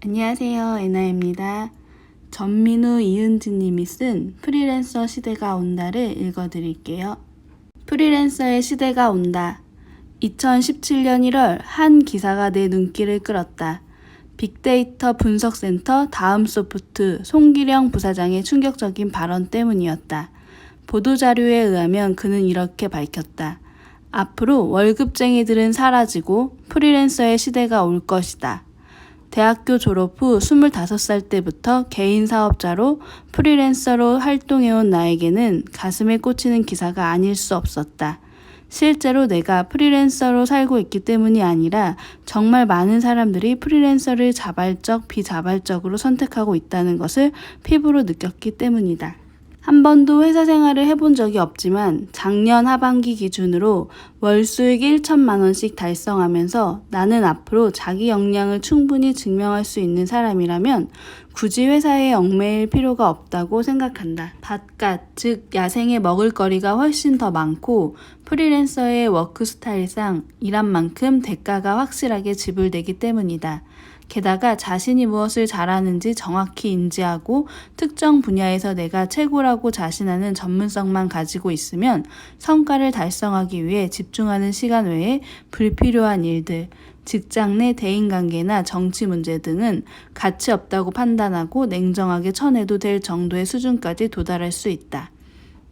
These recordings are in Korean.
안녕하세요, 에나입니다. 전민우 이은지님이 쓴 프리랜서 시대가 온다를 읽어드릴게요. 프리랜서의 시대가 온다. 2017년 1월 한 기사가 내 눈길을 끌었다. 빅데이터 분석센터 다음소프트 송기령 부사장의 충격적인 발언 때문이었다. 보도자료에 의하면 그는 이렇게 밝혔다. 앞으로 월급쟁이들은 사라지고 프리랜서의 시대가 올 것이다. 대학교 졸업 후 25살 때부터 개인 사업자로 프리랜서로 활동해온 나에게는 가슴에 꽂히는 기사가 아닐 수 없었다. 실제로 내가 프리랜서로 살고 있기 때문이 아니라 정말 많은 사람들이 프리랜서를 자발적, 비자발적으로 선택하고 있다는 것을 피부로 느꼈기 때문이다. 한 번도 회사 생활을 해본 적이 없지만 작년 하반기 기준으로 월 수익 1천만 원씩 달성하면서 나는 앞으로 자기 역량을 충분히 증명할 수 있는 사람이라면 굳이 회사에 얽매일 필요가 없다고 생각한다. 바깥, 즉 야생의 먹을거리가 훨씬 더 많고 프리랜서의 워크 스타일상 일한 만큼 대가가 확실하게 지불되기 때문이다. 게다가 자신이 무엇을 잘하는지 정확히 인지하고 특정 분야에서 내가 최고라고 자신하는 전문성만 가지고 있으면 성과를 달성하기 위해 집중하는 시간 외에 불필요한 일들, 직장 내 대인관계나 정치 문제 등은 가치 없다고 판단하고 냉정하게 쳐내도 될 정도의 수준까지 도달할 수 있다.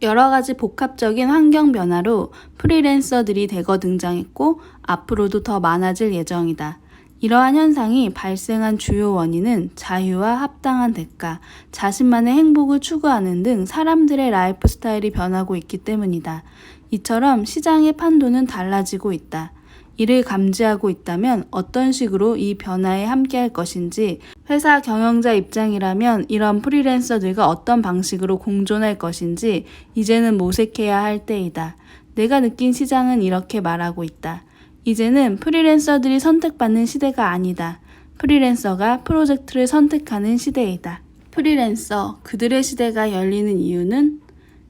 여러 가지 복합적인 환경 변화로 프리랜서들이 대거 등장했고 앞으로도 더 많아질 예정이다. 이러한 현상이 발생한 주요 원인은 자유와 합당한 대가, 자신만의 행복을 추구하는 등 사람들의 라이프 스타일이 변하고 있기 때문이다. 이처럼 시장의 판도는 달라지고 있다. 이를 감지하고 있다면 어떤 식으로 이 변화에 함께할 것인지, 회사 경영자 입장이라면 이런 프리랜서들과 어떤 방식으로 공존할 것인지 이제는 모색해야 할 때이다. 내가 느낀 시장은 이렇게 말하고 있다. 이제는 프리랜서들이 선택받는 시대가 아니다. 프리랜서가 프로젝트를 선택하는 시대이다. 프리랜서, 그들의 시대가 열리는 이유는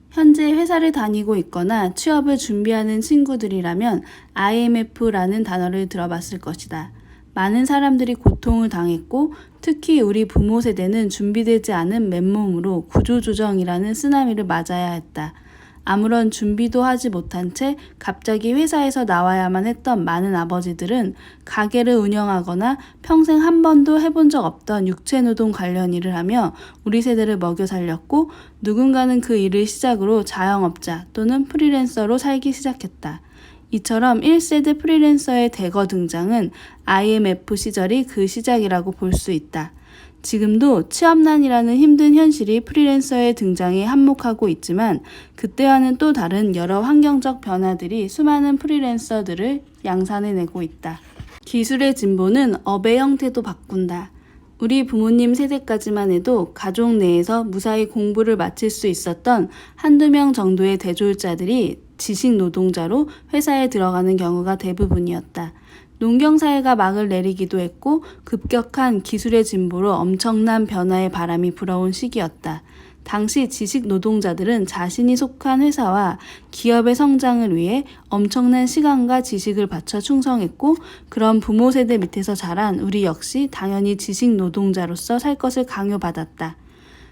현재 회사를 다니고 있거나 취업을 준비하는 친구들이라면 IMF라는 단어를 들어봤을 것이다. 많은 사람들이 고통을 당했고 특히 우리 부모 세대는 준비되지 않은 맨몸으로 구조조정이라는 쓰나미를 맞아야 했다. 아무런 준비도 하지 못한 채 갑자기 회사에서 나와야만 했던 많은 아버지들은 가게를 운영하거나 평생 한 번도 해본 적 없던 육체노동 관련 일을 하며 우리 세대를 먹여 살렸고 누군가는 그 일을 시작으로 자영업자 또는 프리랜서로 살기 시작했다. 이처럼 1세대 프리랜서의 대거 등장은 IMF 시절이 그 시작이라고 볼 수 있다. 지금도 취업난이라는 힘든 현실이 프리랜서의 등장에 한몫하고 있지만 그때와는 또 다른 여러 환경적 변화들이 수많은 프리랜서들을 양산해내고 있다. 기술의 진보는 업의 형태도 바꾼다. 우리 부모님 세대까지만 해도 가족 내에서 무사히 공부를 마칠 수 있었던 한두 명 정도의 대졸자들이 지식 노동자로 회사에 들어가는 경우가 대부분이었다. 농경사회가 막을 내리기도 했고 급격한 기술의 진보로 엄청난 변화의 바람이 불어온 시기였다. 당시 지식 노동자들은 자신이 속한 회사와 기업의 성장을 위해 엄청난 시간과 지식을 바쳐 충성했고 그런 부모 세대 밑에서 자란 우리 역시 당연히 지식 노동자로서 살 것을 강요받았다.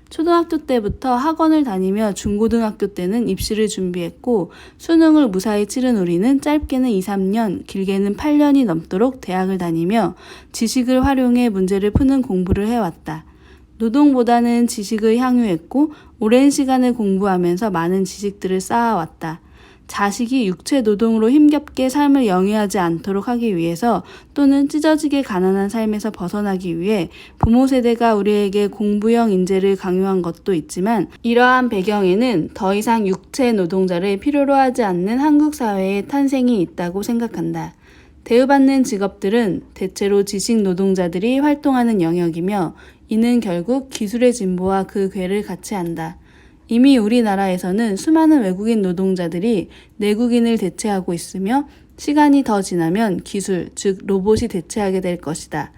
초등학교 때부터 학원을 다니며 중고등학교 때는 입시를 준비했고 수능을 무사히 치른 우리는 짧게는 2, 3년, 길게는 8년이 넘도록 대학을 다니며 지식을 활용해 문제를 푸는 공부를 해왔다. 노동보다는 지식을 향유했고 오랜 시간을 공부하면서 많은 지식들을 쌓아왔다. 자식이 육체 노동으로 힘겹게 삶을 영위하지 않도록 하기 위해서 또는 찢어지게 가난한 삶에서 벗어나기 위해 부모 세대가 우리에게 공부형 인재를 강요한 것도 있지만 이러한 배경에는 더 이상 육체 노동자를 필요로 하지 않는 한국 사회의 탄생이 있다고 생각한다. 대우받는 직업들은 대체로 지식 노동자들이 활동하는 영역이며 이는 결국 기술의 진보와 그 궤를 같이 한다. 이미 우리나라에서는 수많은 외국인 노동자들이 내국인을 대체하고 있으며 시간이 더 지나면 기술, 즉 로봇이 대체하게 될 것이다.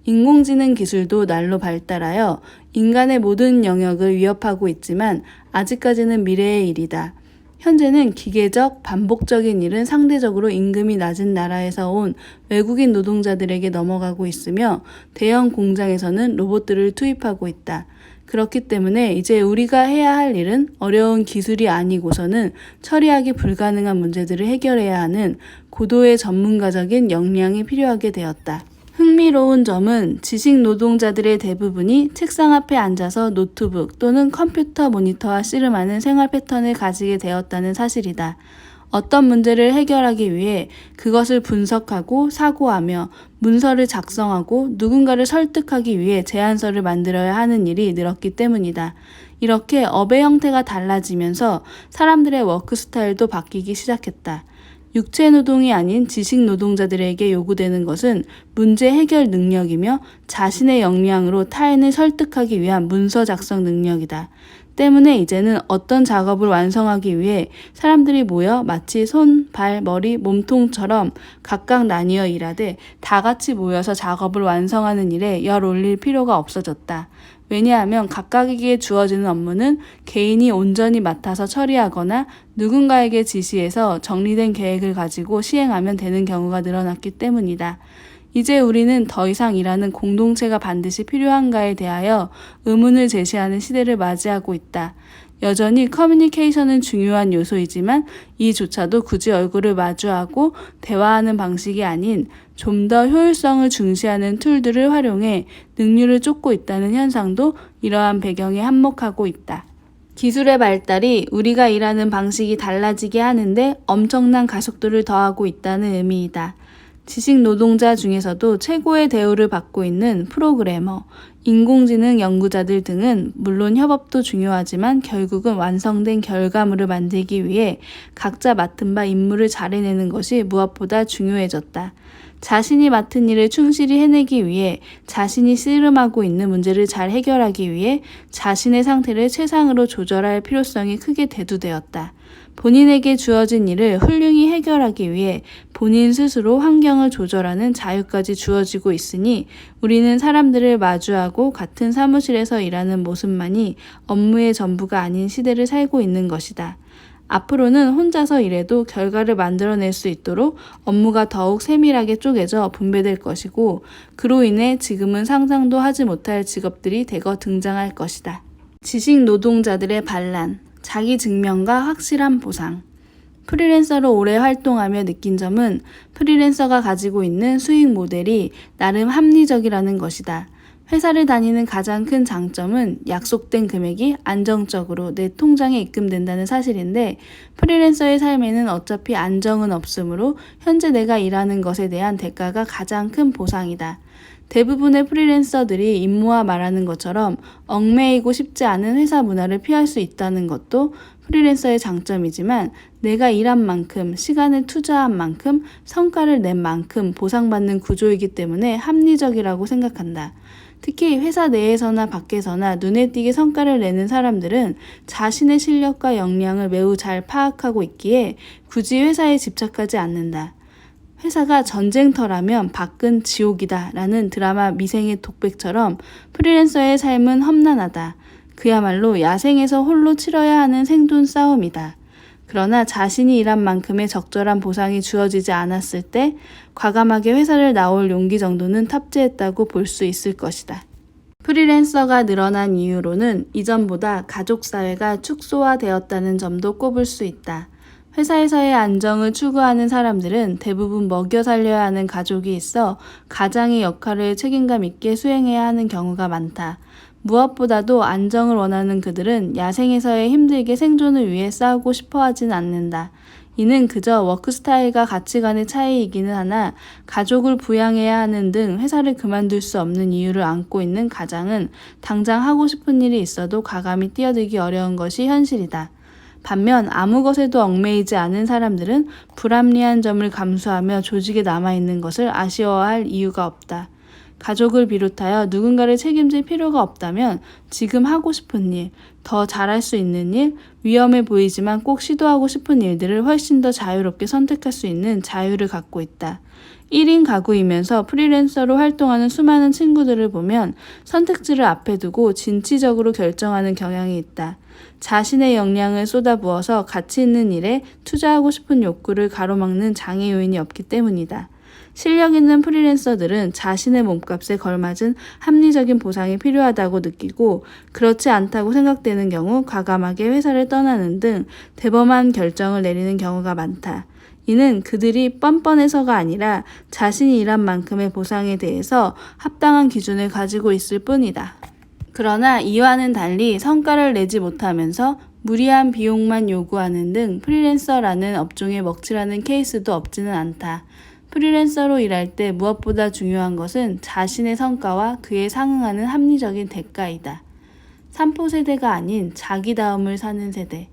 인공지능 기술도 날로 발달하여 인간의 모든 영역을 위협하고 있지만 아직까지는 미래의 일이다. 현재는 기계적, 반복적인 일은 상대적으로 임금이 낮은 나라에서 온 외국인 노동자들에게 넘어가고 있으며 대형 공장에서는 로봇들을 투입하고 있다. 그렇기 때문에 이제 우리가 해야 할 일은 어려운 기술이 아니고서는 처리하기 불가능한 문제들을 해결해야 하는 고도의 전문가적인 역량이 필요하게 되었다. 흥미로운 점은 지식 노동자들의 대부분이 책상 앞에 앉아서 노트북 또는 컴퓨터 모니터와 씨름하는 생활 패턴을 가지게 되었다는 사실이다. 어떤 문제를 해결하기 위해 그것을 분석하고 사고하며 문서를 작성하고 누군가를 설득하기 위해 제안서를 만들어야 하는 일이 늘었기 때문이다. 이렇게 업의 형태가 달라지면서 사람들의 워크 스타일도 바뀌기 시작했다. 육체 노동이 아닌 지식 노동자들에게 요구되는 것은 문제 해결 능력이며 자신의 역량으로 타인을 설득하기 위한 문서 작성 능력이다. 때문에 이제는 어떤 작업을 완성하기 위해 사람들이 모여 마치 손, 발, 머리, 몸통처럼 각각 나뉘어 일하되 다 같이 모여서 작업을 완성하는 일에 열 올릴 필요가 없어졌다. 왜냐하면 각각에게 주어지는 업무는 개인이 온전히 맡아서 처리하거나 누군가에게 지시해서 정리된 계획을 가지고 시행하면 되는 경우가 늘어났기 때문이다. 이제 우리는 더 이상 일하는 공동체가 반드시 필요한가에 대하여 의문을 제시하는 시대를 맞이하고 있다. 여전히 커뮤니케이션은 중요한 요소이지만 이조차도 굳이 얼굴을 마주하고 대화하는 방식이 아닌 좀 더 효율성을 중시하는 툴들을 활용해 능률을 쫓고 있다는 현상도 이러한 배경에 한몫하고 있다. 기술의 발달이 우리가 일하는 방식이 달라지게 하는데 엄청난 가속도를 더하고 있다는 의미이다. 지식 노동자 중에서도 최고의 대우를 받고 있는 프로그래머, 인공지능 연구자들 등은 물론 협업도 중요하지만 결국은 완성된 결과물을 만들기 위해 각자 맡은 바 임무를 잘 해내는 것이 무엇보다 중요해졌다. 자신이 맡은 일을 충실히 해내기 위해 자신이 씨름하고 있는 문제를 잘 해결하기 위해 자신의 상태를 최상으로 조절할 필요성이 크게 대두되었다. 본인에게 주어진 일을 훌륭히 해결하기 위해 본인 스스로 환경을 조절하는 자유까지 주어지고 있으니 우리는 사람들을 마주하고 같은 사무실에서 일하는 모습만이 업무의 전부가 아닌 시대를 살고 있는 것이다. 앞으로는 혼자서 일해도 결과를 만들어낼 수 있도록 업무가 더욱 세밀하게 쪼개져 분배될 것이고 그로 인해 지금은 상상도 하지 못할 직업들이 대거 등장할 것이다. 지식 노동자들의 반란, 자기 증명과 확실한 보상. 프리랜서로 오래 활동하며 느낀 점은 프리랜서가 가지고 있는 수익 모델이 나름 합리적이라는 것이다. 회사를 다니는 가장 큰 장점은 약속된 금액이 안정적으로 내 통장에 입금된다는 사실인데 프리랜서의 삶에는 어차피 안정은 없으므로 현재 내가 일하는 것에 대한 대가가 가장 큰 보상이다. 대부분의 프리랜서들이 임무와 말하는 것처럼 얽매이고 싶지 않은 회사 문화를 피할 수 있다는 것도 프리랜서의 장점이지만 내가 일한 만큼, 시간을 투자한 만큼, 성과를 낸 만큼 보상받는 구조이기 때문에 합리적이라고 생각한다. 특히 회사 내에서나 밖에서나 눈에 띄게 성과를 내는 사람들은 자신의 실력과 역량을 매우 잘 파악하고 있기에 굳이 회사에 집착하지 않는다. 회사가 전쟁터라면 밖은 지옥이다 라는 드라마 미생의 독백처럼 프리랜서의 삶은 험난하다. 그야말로 야생에서 홀로 치러야 하는 생존 싸움이다. 그러나 자신이 일한 만큼의 적절한 보상이 주어지지 않았을 때 과감하게 회사를 나올 용기 정도는 탑재했다고 볼 수 있을 것이다. 프리랜서가 늘어난 이유로는 이전보다 가족사회가 축소화되었다는 점도 꼽을 수 있다. 회사에서의 안정을 추구하는 사람들은 대부분 먹여 살려야 하는 가족이 있어 가장의 역할을 책임감 있게 수행해야 하는 경우가 많다. 무엇보다도 안정을 원하는 그들은 야생에서의 힘들게 생존을 위해 싸우고 싶어 하진 않는다. 이는 그저 워크 스타일과 가치관의 차이이기는 하나 가족을 부양해야 하는 등 회사를 그만둘 수 없는 이유를 안고 있는 가장은 당장 하고 싶은 일이 있어도 과감히 뛰어들기 어려운 것이 현실이다. 반면 아무 것에도 얽매이지 않은 사람들은 불합리한 점을 감수하며 조직에 남아있는 것을 아쉬워할 이유가 없다. 가족을 비롯하여 누군가를 책임질 필요가 없다면 지금 하고 싶은 일, 더 잘할 수 있는 일, 위험해 보이지만 꼭 시도하고 싶은 일들을 훨씬 더 자유롭게 선택할 수 있는 자유를 갖고 있다. 1인 가구이면서 프리랜서로 활동하는 수많은 친구들을 보면 선택지를 앞에 두고 진취적으로 결정하는 경향이 있다. 자신의 역량을 쏟아부어서 가치 있는 일에 투자하고 싶은 욕구를 가로막는 장애 요인이 없기 때문이다. 실력 있는 프리랜서들은 자신의 몸값에 걸맞은 합리적인 보상이 필요하다고 느끼고 그렇지 않다고 생각되는 경우 과감하게 회사를 떠나는 등 대범한 결정을 내리는 경우가 많다. 이는 그들이 뻔뻔해서가 아니라 자신이 일한 만큼의 보상에 대해서 합당한 기준을 가지고 있을 뿐이다. 그러나 이와는 달리 성과를 내지 못하면서 무리한 비용만 요구하는 등 프리랜서라는 업종에 먹칠하는 케이스도 없지는 않다. 프리랜서로 일할 때 무엇보다 중요한 것은 자신의 성과와 그에 상응하는 합리적인 대가이다. 3포 세대가 아닌 자기다움을 사는 세대.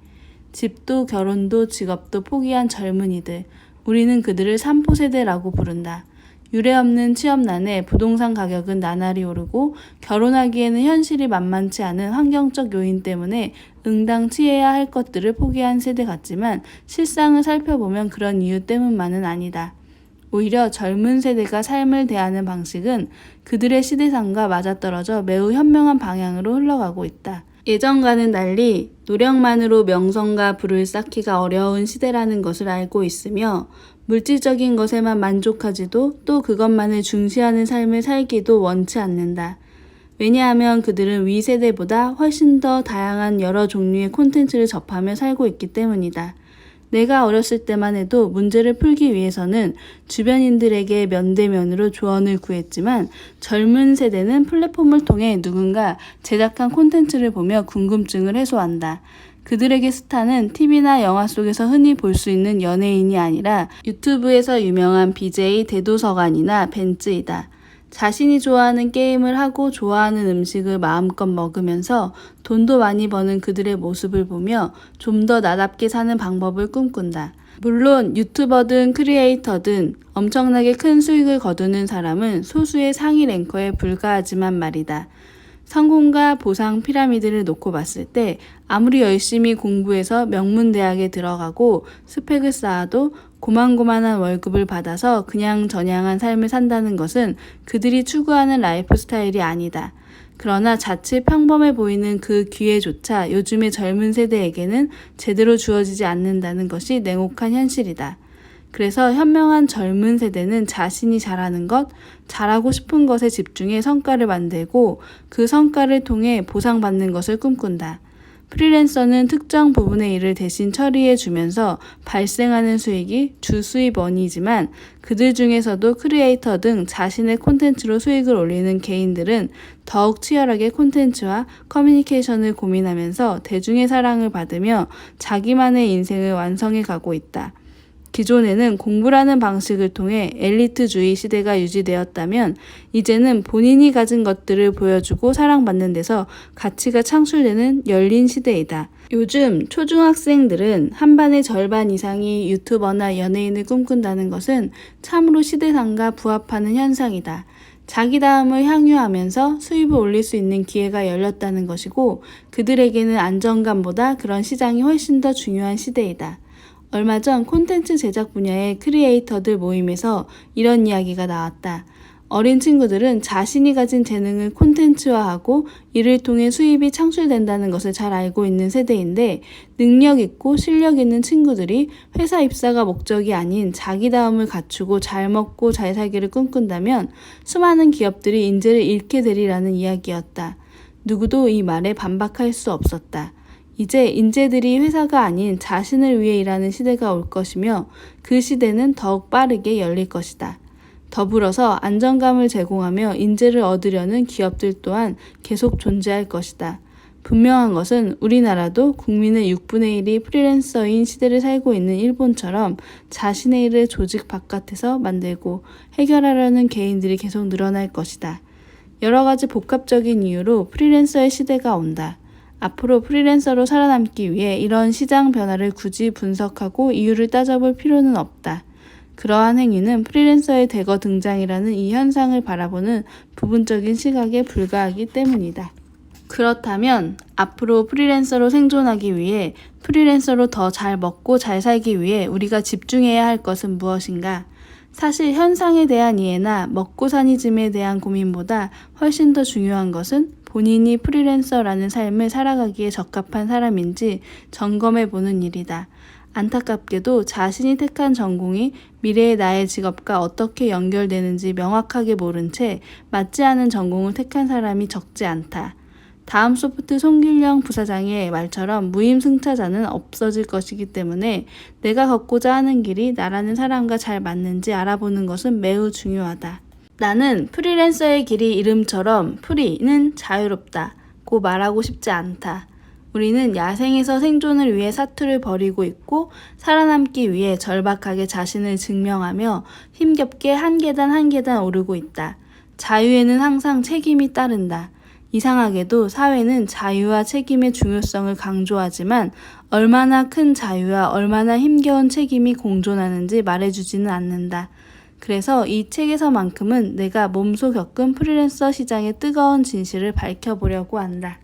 집도 결혼도 직업도 포기한 젊은이들. 우리는 그들을 3포 세대라고 부른다. 유례없는 취업난에 부동산 가격은 나날이 오르고 결혼하기에는 현실이 만만치 않은 환경적 요인 때문에 응당치해야 할 것들을 포기한 세대 같지만 실상을 살펴보면 그런 이유 때문만은 아니다. 오히려 젊은 세대가 삶을 대하는 방식은 그들의 시대상과 맞아떨어져 매우 현명한 방향으로 흘러가고 있다. 예전과는 달리 노력만으로 명성과 부를 쌓기가 어려운 시대라는 것을 알고 있으며 물질적인 것에만 만족하지도 또 그것만을 중시하는 삶을 살기도 원치 않는다. 왜냐하면 그들은 위 세대보다 훨씬 더 다양한 여러 종류의 콘텐츠를 접하며 살고 있기 때문이다. 내가 어렸을 때만 해도 문제를 풀기 위해서는 주변인들에게 면대면으로 조언을 구했지만 젊은 세대는 플랫폼을 통해 누군가 제작한 콘텐츠를 보며 궁금증을 해소한다. 그들에게 스타는 TV나 영화 속에서 흔히 볼 수 있는 연예인이 아니라 유튜브에서 유명한 BJ 대도서관이나 벤츠이다. 자신이 좋아하는 게임을 하고 좋아하는 음식을 마음껏 먹으면서 돈도 많이 버는 그들의 모습을 보며 좀 더 나답게 사는 방법을 꿈꾼다. 물론 유튜버든 크리에이터든 엄청나게 큰 수익을 거두는 사람은 소수의 상위 랭커에 불과하지만 말이다. 성공과 보상 피라미드를 놓고 봤을 때 아무리 열심히 공부해서 명문대학에 들어가고 스펙을 쌓아도 고만고만한 월급을 받아서 그냥 저냥한 삶을 산다는 것은 그들이 추구하는 라이프 스타일이 아니다. 그러나 자칫 평범해 보이는 그 기회조차 요즘의 젊은 세대에게는 제대로 주어지지 않는다는 것이 냉혹한 현실이다. 그래서 현명한 젊은 세대는 자신이 잘하는 것, 잘하고 싶은 것에 집중해 성과를 만들고 그 성과를 통해 보상받는 것을 꿈꾼다. 프리랜서는 특정 부분의 일을 대신 처리해 주면서 발생하는 수익이 주 수입원이지만 그들 중에서도 크리에이터 등 자신의 콘텐츠로 수익을 올리는 개인들은 더욱 치열하게 콘텐츠와 커뮤니케이션을 고민하면서 대중의 사랑을 받으며 자기만의 인생을 완성해 가고 있다. 기존에는 공부라는 방식을 통해 엘리트주의 시대가 유지되었다면 이제는 본인이 가진 것들을 보여주고 사랑받는 데서 가치가 창출되는 열린 시대이다. 요즘 초중학생들은 한 반의 절반 이상이 유튜버나 연예인을 꿈꾼다는 것은 참으로 시대상과 부합하는 현상이다. 자기다움을 향유하면서 수입을 올릴 수 있는 기회가 열렸다는 것이고 그들에게는 안정감보다 그런 시장이 훨씬 더 중요한 시대이다. 얼마 전 콘텐츠 제작 분야의 크리에이터들 모임에서 이런 이야기가 나왔다. 어린 친구들은 자신이 가진 재능을 콘텐츠화하고 이를 통해 수입이 창출된다는 것을 잘 알고 있는 세대인데 능력 있고 실력 있는 친구들이 회사 입사가 목적이 아닌 자기다움을 갖추고 잘 먹고 잘 살기를 꿈꾼다면 수많은 기업들이 인재를 잃게 되리라는 이야기였다. 누구도 이 말에 반박할 수 없었다. 이제 인재들이 회사가 아닌 자신을 위해 일하는 시대가 올 것이며 그 시대는 더욱 빠르게 열릴 것이다. 더불어서 안정감을 제공하며 인재를 얻으려는 기업들 또한 계속 존재할 것이다. 분명한 것은 우리나라도 국민의 6분의 1이 프리랜서인 시대를 살고 있는 일본처럼 자신의 일을 조직 바깥에서 만들고 해결하려는 개인들이 계속 늘어날 것이다. 여러 가지 복합적인 이유로 프리랜서의 시대가 온다. 앞으로 프리랜서로 살아남기 위해 이런 시장 변화를 굳이 분석하고 이유를 따져볼 필요는 없다. 그러한 행위는 프리랜서의 대거 등장이라는 이 현상을 바라보는 부분적인 시각에 불과하기 때문이다. 그렇다면 앞으로 프리랜서로 생존하기 위해 프리랜서로 더 잘 먹고 잘 살기 위해 우리가 집중해야 할 것은 무엇인가? 사실 현상에 대한 이해나 먹고사니즘에 대한 고민보다 훨씬 더 중요한 것은 본인이 프리랜서라는 삶을 살아가기에 적합한 사람인지 점검해보는 일이다. 안타깝게도 자신이 택한 전공이 미래의 나의 직업과 어떻게 연결되는지 명확하게 모른 채 맞지 않은 전공을 택한 사람이 적지 않다. 다음소프트 송길령 부사장의 말처럼 무임승차자는 없어질 것이기 때문에 내가 걷고자 하는 길이 나라는 사람과 잘 맞는지 알아보는 것은 매우 중요하다. 나는 프리랜서의 길이 이름처럼 프리는 자유롭다고 말하고 싶지 않다. 우리는 야생에서 생존을 위해 사투를 벌이고 있고 살아남기 위해 절박하게 자신을 증명하며 힘겹게 한 계단 한 계단 오르고 있다. 자유에는 항상 책임이 따른다. 이상하게도 사회는 자유와 책임의 중요성을 강조하지만 얼마나 큰 자유와 얼마나 힘겨운 책임이 공존하는지 말해주지는 않는다. 그래서 이 책에서만큼은 내가 몸소 겪은 프리랜서 시장의 뜨거운 진실을 밝혀보려고 한다.